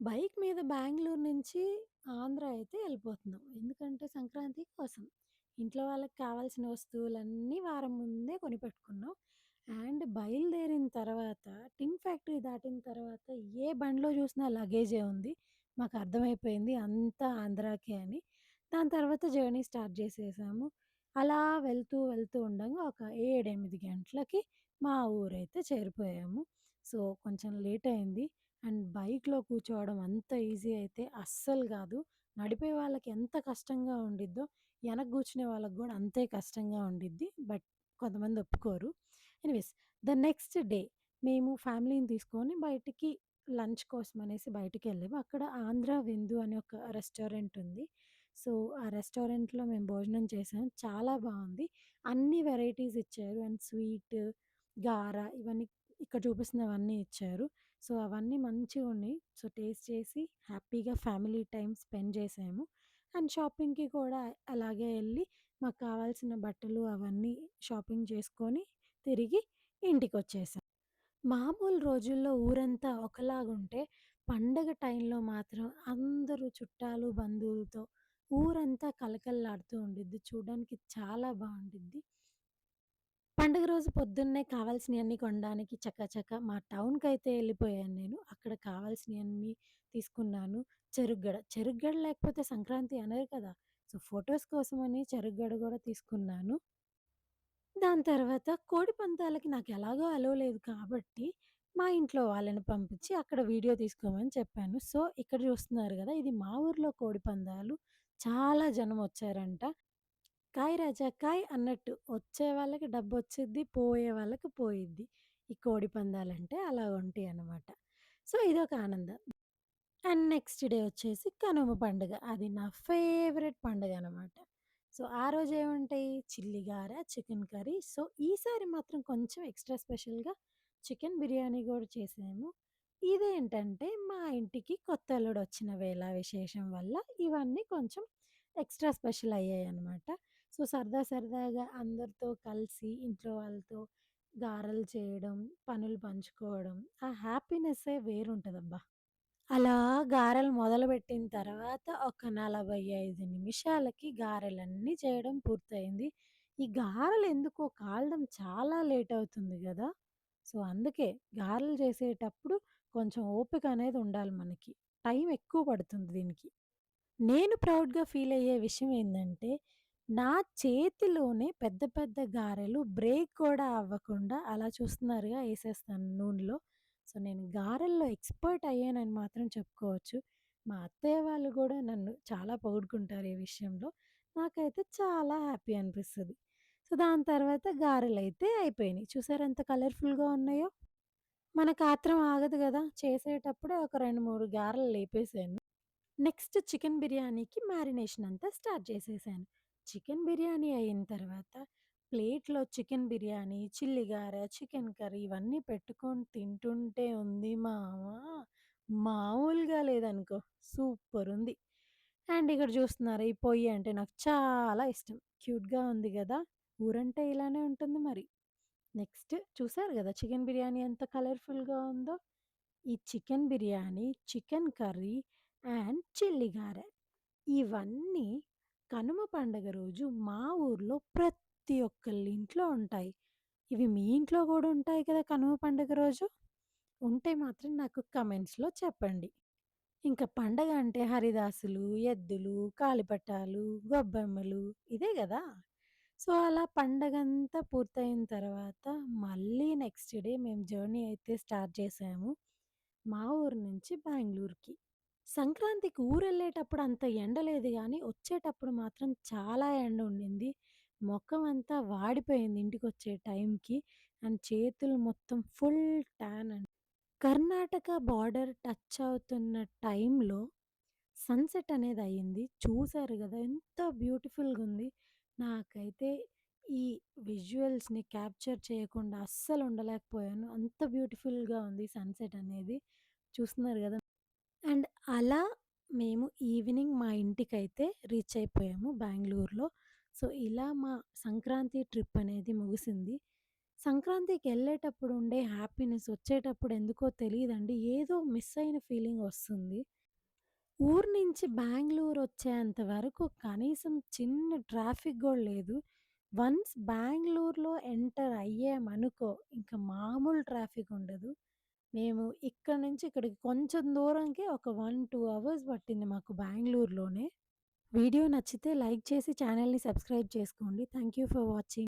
Bike మీద బెంగుళూరు నుంచి ఆంధ్ర అయితే ఎళ్ళిపోతున్నాం. ఎందుకంటే సంక్రాంతి కోసం. ఇంట్లో వాళ్ళకి కావాల్సిన వస్తువులన్నీ వారం ముందే కొనిపెట్టుకున్నాం. అండ్ బయలుదేరిన తర్వాత టిన్ ఫ్యాక్టరీ దాటిన తర్వాత ఏ బండిలో చూసినా లగేజే ఉంది. మాకర్థమైపోయింది అంతా ఆంధ్రాకే అని. దాని తర్వాత జర్నీ స్టార్ట్ చేసేసాము. అలా వెళ్తూ ఉండంగా ఒక 7, 8 గంటలకి మా ఊరైతే చేరిపోయాము. సో, కొంచెం లేట్ అయింది. అండ్ బైక్‌లో కూర్చోవడం అంత ఈజీ అయితే అస్సలు గాదు. నడిపే వాళ్ళకి ఎంత కష్టంగా ఉండిద్దో, ఎనక కూర్చునే వాళ్ళకి గూడా అంతే కష్టంగా ఉండిద్ది. బట్ కొంతమంది ఒప్పుకోరు. ఎనీవేస్ ద నెక్స్ట్ డే మేము ఫ్యామిలీని తీసుకొని బయటికి లంచ్ కోసమనేసి బయటికెళ్ళాము. అక్కడ ఆంధ్ర విందు అనే ఒక రెస్టారెంట్ ఉంది. సో, ఆ రెస్టారెంట్‌లో మేము భోజనం చేసాం. చాలా బావుంది. అన్ని వెరైటీస్ ఇచ్చారు. అండ్ స్వీట్, గార ఇవన్నీ ఇక్కడ చూపిస్తున్నవన్నీ ఇచ్చారు. సో, అవన్నీ మంచిగున్నాయి. సో, టేస్ట్ చేసి హ్యాపీగా ఫ్యామిలీ టైమ్ స్పెండ్ చేశాము. అండ్ షాపింగ్‌కి కూడా అలాగే ఎళ్లి మాకు కావాల్సిన బట్టలు అవన్నీ షాపింగ్ చేసుకొని తిరిగి ఇంటికొచ్చేసాం. మామూలు రోజుల్లో ఊరంతా ఒకలాగుంటే, పండగ టైంలో మాత్రం అందరూ చుట్టాలు, బంధువులతో ఊరంతా కళకళలాడుతూ ఉండిద్ది. చూడ్డానికి చాలా బావుండిద్ది. పండుగ రోజు పొద్దున్నే కావాల్సినయన్నీ కొనడానికి చకచక మా టౌన్‌కైతే ఎళ్ళిపోయాను నేను. అక్కడ కావాల్సినయన్నీ తీసుకున్నాను. చెరుగ్గడ లేకపోతే సంక్రాంతి అనరు కదా! సో, ఫోటోస్ కోసమని చెరుగ్గడ గూడా తీసుకున్నాను. దాని తర్వాత కోడి పందాలకి నాకెలాగో అలో లేదు కాబట్టి, మా ఇంట్లో వాళ్ళని పంపించి అక్కడ వీడియో తీసుకోమని చెప్పాను. సో, ఇక్కడ చూస్తున్నారు గదా! ఇది మా ఊర్లో కోడి పందాలు. చాలా జనమొచ్చారంట. కాయ్ రాజా కాయ్ అన్నట్టు వచ్చే వాళ్ళకి డబ్బొచ్చిద్ది, పోయే వాళ్ళకి పోయిద్ది. ఈ కోడి పందాలంటే అలా ఉంటాయన్నమాట. సో, ఇదొక ఆనందం. అండ్ నెక్స్ట్ డే వచ్చేసి కనుమ పండుగ. అది నా ఫేవరెట్ పండుగనమాట. సో, ఆ రోజేముంటాయి చిల్లి గార, చికెన్ కర్రీ. సో, ఈసారి మాత్రం కొంచెం ఎక్స్‌ట్రా స్పెషల్‌గా చికెన్ బిర్యానీ గూడా చేసాము. ఇదేంటంటే మా ఇంటికి కొత్త అల్లుడొచ్చిన వేళ విశేషం వల్ల ఇవన్నీ కొంచెం ఎక్స్‌ట్రా స్పెషల్ అయ్యాయన్నమాట. సో, సరదాగా అందరితో కలిసి ఇంట్లో వాళ్ళతో గారెలు చేయడం, పనులు పంచుకోవడం, ఆ హ్యాపీనెస్సే వేరుంటదబ్బా! అలా గారెలు మొదలుపెట్టిన తర్వాత ఒక 45 నిమిషాలకి గారెలన్నీ చేయడం పూర్తయింది. ఈ గారెలెందుకో కాలడం చాలా లేట్ అవుతుంది గదా! సో, అందుకే గారెలు చేసేటప్పుడు కొంచెం ఓపిక అనేది ఉండాలి మనకి. టైం ఎక్కువ పడుతుంది దీనికి. నేను ప్రౌడ్‌గా ఫీలయ్యే విషయం ఏందంటే, నా చేతిలోనే పెద్ద పెద్ద గారెలు బ్రేక్ కూడా అవ్వకుండా అలా చూస్తున్నారుగా ఏసేస్తాను నూనెలో. సో, నేను గారెల్లో ఎక్స్‌పర్ట్ అయ్యానని మాత్రం చెప్పుకోవచ్చు. మా అత్తయ్య వాళ్ళు గూడా నన్ను చాలా పొగుడుకుంటారు ఈ విషయంలో. నాకైతే చాలా హ్యాపీ అనిపిస్తది. సో, దాని తర్వాత గారెలైతే అయిపోయినియి. చూసారా ఎంత కలర్‌ఫుల్‌గా ఉన్నాయో? మనకు ఆత్రం ఆగదు గదా! చేసేటప్పుడే ఒక 2, 3 గారెలు లేపేసాను. నెక్స్ట్ చికెన్ బిర్యానీకి మ్యారినేషన్ అంతా స్టార్ట్ చేసేసాను. చికెన్ బిర్యానీ అయిన తర్వాత ప్లేట్‌లో చికెన్ బిర్యానీ, చిల్లి గార, చికెన్ కర్రీ ఇవన్నీ పెట్టుకొని తింటుంటే ఉంది మామ మామూలుగా లేదనుకో. సూపరుంది. అండ్ ఇక్కడ చూస్తున్నారా ఈ పొయ్యి అంటే నాకు చాలా ఇష్టం. క్యూట్‌గా ఉంది గదా! ఊరంటే ఇలానే ఉంటుంది మరి. నెక్స్ట్ చూసారు గదా! చికెన్ బిర్యానీ ఎంత కలర్‌ఫుల్‌గా ఉందో. ఈ chicken biryani, chicken curry and chilli గారె. ఇవన్నీ కనుమ పండుగ రోజు మా ఊర్లో ప్రతి ఒక్కళ్ళ ఇంట్లో ఉంటాయి. ఇవి మీ ఇంట్లో గూడా ఉంటాయి కదా కనుమ పండుగ రోజు? ఉంటే మాత్రం నాకు కమెంట్స్‌లో చెప్పండి. ఇంక పండగ అంటే హరిదాసులు, ఎద్దులు, గాలిపటాలు, గొబ్బెమ్మలు ఇదే గదా! సో, అలా పండగంతా పూర్తయిన తర్వాత మళ్ళీ నెక్స్ట్ డే మేము జర్నీ అయితే స్టార్ట్ చేసాము. మా ఊరు నుంచి బెంగుళూరుకి. సంక్రాంతికి ఊరెళ్ళేటప్పుడు అంత ఎండ లేదు గానీ, వచ్చేటప్పుడు మాత్రం చాలా ఎండ ఉండింది. మొఖం అంతా వాడిపోయింది ఇంటికొచ్చే టైంకి. అండ్ చేతులు మొత్తం ఫుల్ టాన్ అండి. కర్ణాటక బార్డర్ టచ్ అవుతున్న టైంలో సన్‌సెట్ అనేదయింది. చూసారు గదా! ఎంత బ్యూటిఫుల్‌గుంది. నాకైతే ఈ విజువల్స్‌ని క్యాప్చర్ చేయకుండా అస్సలు ఉండలేకపోయాను. అంత బ్యూటిఫుల్‌గా ఉంది సన్‌సెట్ అనేది. చూస్తున్నారు గదా! అండ్ అలా మేము ఈవినింగ్ మా ఇంటికైతే రీచ్ అయిపోయాము బెంగుళూరులో. సో, ఇలా మా సంక్రాంతి ట్రిప్ అనేది ముగిసింది. సంక్రాంతికెళ్ళేటప్పుడు ఉండే హ్యాపీనెస్ వచ్చేటప్పుడు ఎందుకో తెలీదండి. ఏదో మిస్ అయిన ఫీలింగ్ వస్తుంది. ఊరు నుంచి బెంగుళూరొచ్చేంత వరకు కనీసం చిన్న ట్రాఫిక్ గూడా లేదు. వన్స్ బెంగుళూరులో ఎంటర్ అయ్యామనుకో, ఇంక మామూలు ట్రాఫిక్ ఉండదు. మేము ఇక్కడి నుంచి ఇక్కడికి కొంచెం దూరంకే ఒక 1, 2 అవర్స్ పట్టింది మాకు బెంగుళూరులోనే. వీడియో నచ్చితే లైక్ చేసి ఛానెల్‌ని సబ్స్క్రైబ్ చేసుకోండి. Thank you for watching.